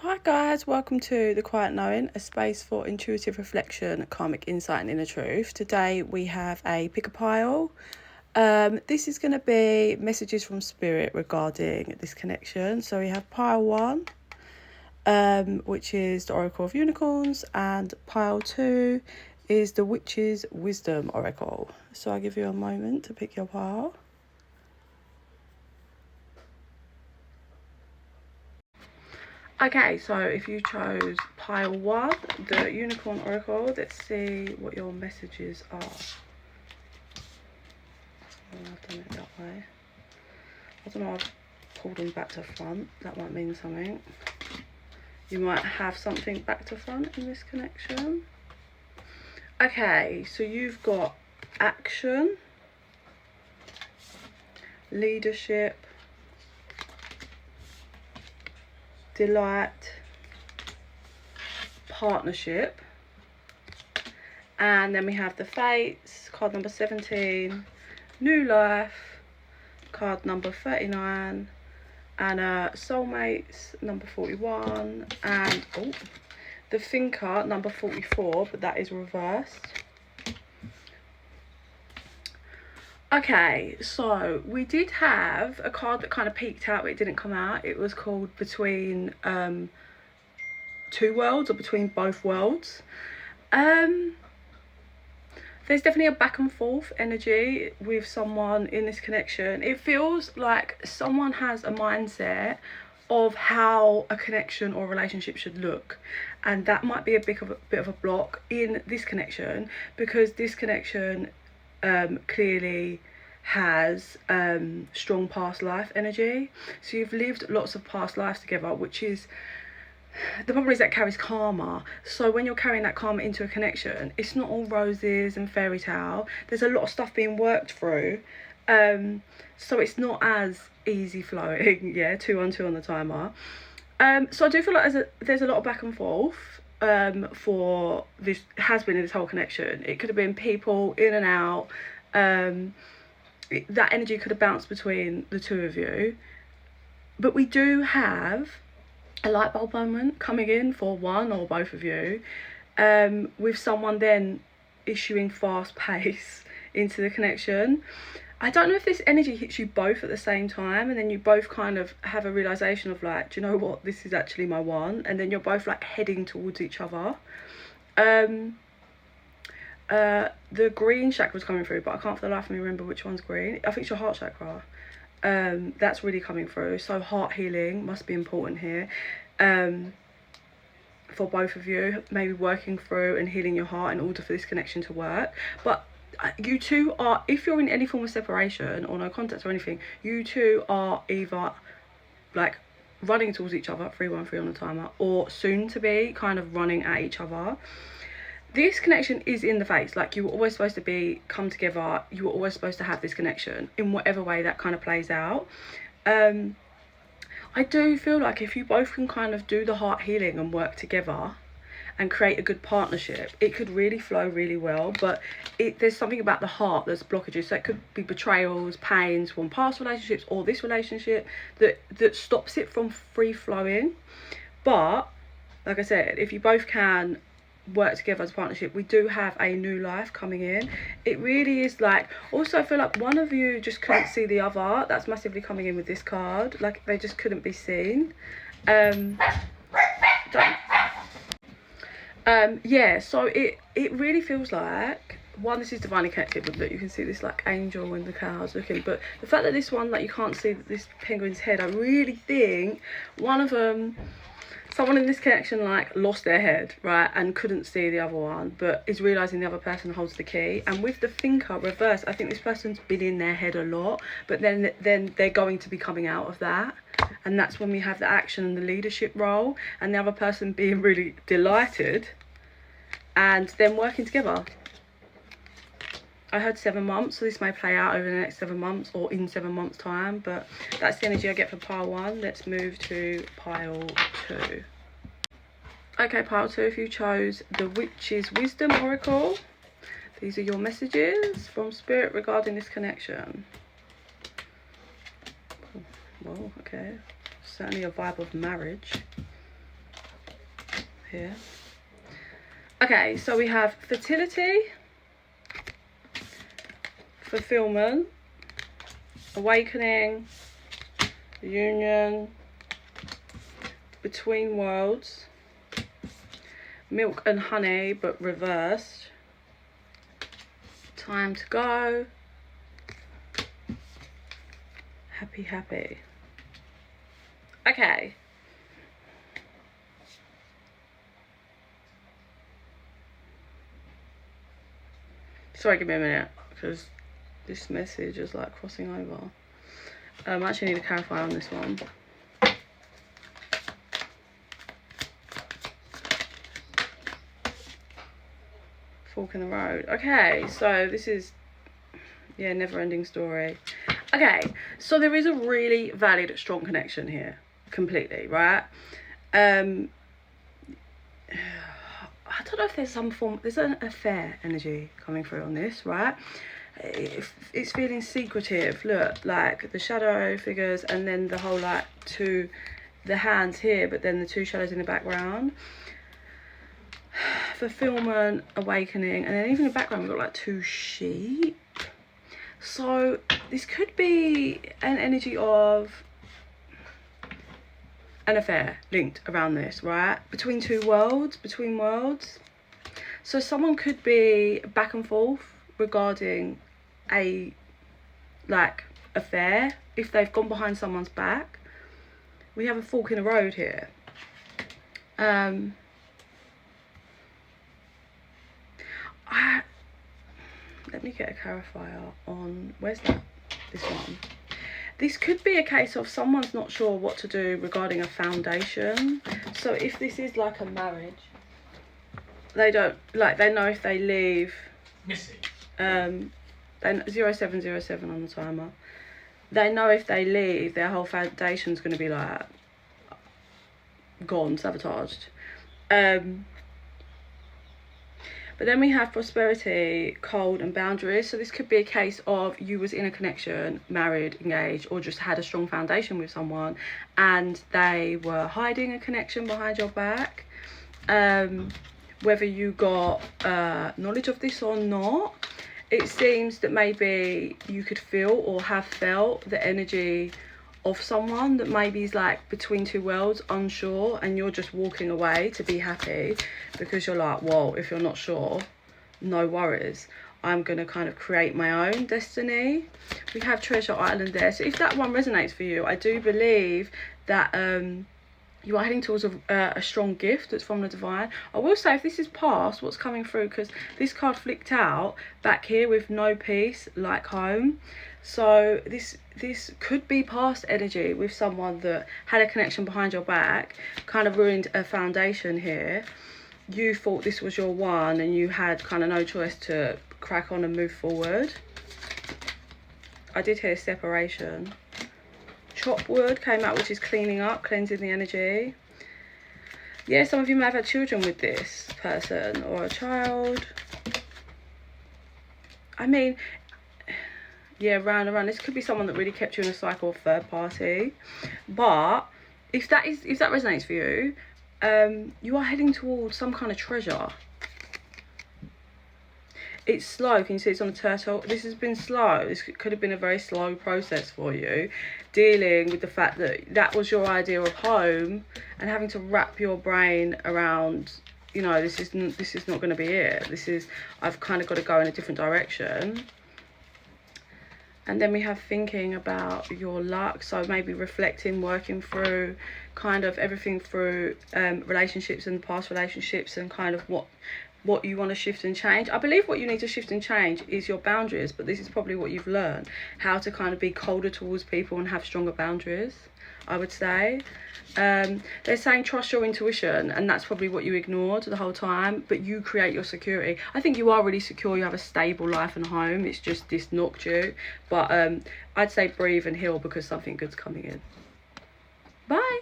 Hi guys, welcome to The Quiet Knowing, a space for intuitive reflection, karmic insight and inner truth. Today we have a pick a pile. This is going to be messages from spirit regarding this connection. So we have pile 1, which is the Oracle of Unicorns, and pile 2 is the Witch's Wisdom Oracle. So I'll give you a moment to pick your pile. Okay, so if you chose pile 1, the Unicorn Oracle, let's see what your messages are. Oh, I've done it that way. I don't know, I've pulled them back to front. That might mean something. You might have something back to front in this connection. Okay, so you've got action, leadership, delight, partnership, and then we have the Fates, card number 17, new life, card number 39, and soulmates, number 41, and the thinker, number 44, but that is reversed. Okay, so we did have a card that kind of peeked out, but it didn't come out. It was called Between Two Worlds, or Between Both Worlds. There's definitely a back and forth energy with someone in this connection. It feels like someone has a mindset of how a connection or relationship should look, and that might be a bit of a block in this connection, because this connection clearly has strong past life energy. So you've lived lots of past lives together, which is the problem is that carries karma. So when you're carrying that karma into a connection, it's not all roses and fairy tale. There's a lot of stuff being worked through, so it's not as easy flowing. Yeah, 2 on 2 on the timer. So I do feel like there's a lot of back and forth for this, has been in this whole connection. It could have been people in and out. That energy could have bounced between the two of you, but we do have a light bulb moment coming in for one or both of you, with someone then issuing fast pace into the connection. I don't know if this energy hits you both at the same time, and then you both kind of have a realization of like, do you know what, this is actually my one, and then you're both like heading towards each other. The green chakra was coming through, but I can't for the life of me remember which one's green. I think it's your heart chakra. That's really coming through. So heart healing must be important here, for both of you, maybe working through and healing your heart in order for this connection to work. But you two are, if you're in any form of separation or no contact or anything, you two are either like running towards each other, 313 on the timer, or soon to be kind of running at each other. This connection is in the face, like you were always supposed to be come together. You were always supposed to have this connection in whatever way that kind of plays out. I do feel like if you both can kind of do the heart healing and work together and create a good partnership, it could really flow really well. But there's something about the heart that's blockages. So it could be betrayals, pains from past relationships or this relationship that stops it from free flowing. But like I said, if you both can work together as a partnership, we do have a new life coming in. It really is like, also I feel like one of you just couldn't see the other. That's massively coming in with this card, like they just couldn't be seen. Yeah, so it really feels like, one, this is divinely connected, but look, you can see this like angel and the clouds looking, but the fact that this one, like you can't see this penguin's head, I really think one of them, someone in this connection like lost their head, right, and couldn't see the other one, but is realizing the other person holds the key. And with the thinker reverse, I think this person's been in their head a lot, but then they're going to be coming out of that, and that's when we have the action and the leadership role, and the other person being really delighted and then working together. I heard 7 months, so this may play out over the next 7 months or in 7 months time, but that's the energy I get for pile 1. Let's move to pile 2. Okay, pile 2, if you chose the Witch's Wisdom Oracle, these are your messages from Spirit regarding this connection. Well, okay, certainly a vibe of marriage. here. Okay, so we have fertility, fulfillment, awakening, union, between worlds, milk and honey but reversed, time to go, happy, happy. Okay. Sorry, give me a minute, because this message is like crossing over. I actually need to clarify on this one. Fork in the road. Okay, so this is, yeah, never ending story. Okay, so there is a really valid, strong connection here, completely, right? I don't know if there's some form, there's an affair energy coming through on this, right? It's feeling secretive. Look, like the shadow figures, and then the whole like the hands here, but then the two shadows in the background. Fulfillment, awakening, and then even in the background we've got like two sheep. So this could be an energy of an affair linked around this, right? Between two worlds, between worlds. So someone could be back and forth regarding a like affair if they've gone behind someone's back. We have a fork in the road here. Let me get a clarifier on, where's that? This one. This could be a case of someone's not sure what to do regarding a foundation. So if this is like a marriage, they don't, like, they know if they leave, Missy. then 0707 on the timer, they know if they leave, their whole foundation's going to be like gone, sabotaged. But then we have prosperity, cold, and boundaries. So this could be a case of you was in a connection, married, engaged, or just had a strong foundation with someone, and they were hiding a connection behind your back. Whether you got knowledge of this or not, it seems that maybe you could feel or have felt the energy of someone that maybe is like between two worlds, unsure, and you're just walking away to be happy because you're like, well, if you're not sure, no worries, I'm gonna kind of create my own destiny. We have Treasure Island there. So if that one resonates for you, I do believe that you are heading towards a strong gift that's from the divine. I will say, if this is past, what's coming through, because this card flicked out back here with no peace, like home. So this could be past energy with someone that had a connection behind your back, kind of ruined a foundation here. You thought this was your one, and you had kind of no choice to crack on and move forward. I did hear separation. Chop wood came out, which is cleaning up, cleansing the energy. Yeah, some of you may have had children with this person, or a child. I mean, yeah, round and round. This could be someone that really kept you in a cycle of third party. But if that resonates for you, you are heading towards some kind of treasure. It's slow. Can you see it's on a turtle? This has been slow. This could have been a very slow process for you, dealing with the fact that that was your idea of home, and having to wrap your brain around, you know, this is not going to be it. This is, I've kind of got to go in a different direction. And then we have thinking about your luck. So maybe reflecting, working through kind of everything through relationships and past relationships, and kind of what you want to shift and change. I believe what you need to shift and change is your boundaries, but this is probably what you've learned, how to kind of be colder towards people and have stronger boundaries, I would say. They're saying trust your intuition, and that's probably what you ignored the whole time, but you create your security. I think you are really secure. You have a stable life and home. It's just this knocked you. But I'd say breathe and heal, because something good's coming in. Bye.